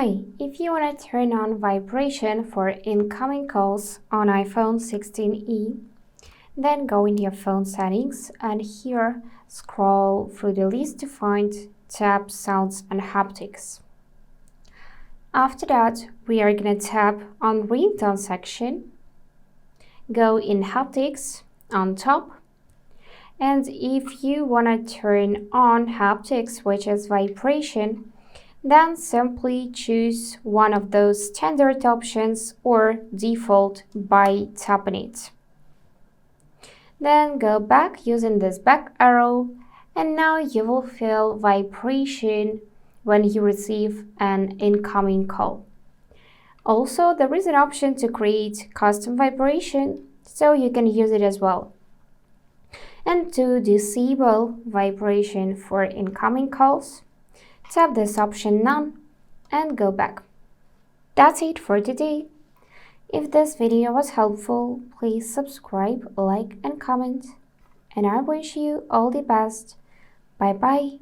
Hi, if you want to turn on vibration for incoming calls on iPhone 16e, then go into your phone settings and here scroll through the list to find Tap Sounds and Haptics. After that, we are going to tap on Ringtone section, go in Haptics on top, and if you want to turn on Haptics, which is vibration, then simply choose one of those standard options or default by tapping it. Then go back using this back arrow, and now you will feel vibration when you receive an incoming call. Also, there is an option to create custom vibration, so you can use it as well. And to disable vibration for incoming calls, tap this option None and go back. That's it for today. If this video was helpful, please subscribe, like and comment. And I wish you all the best. Bye bye.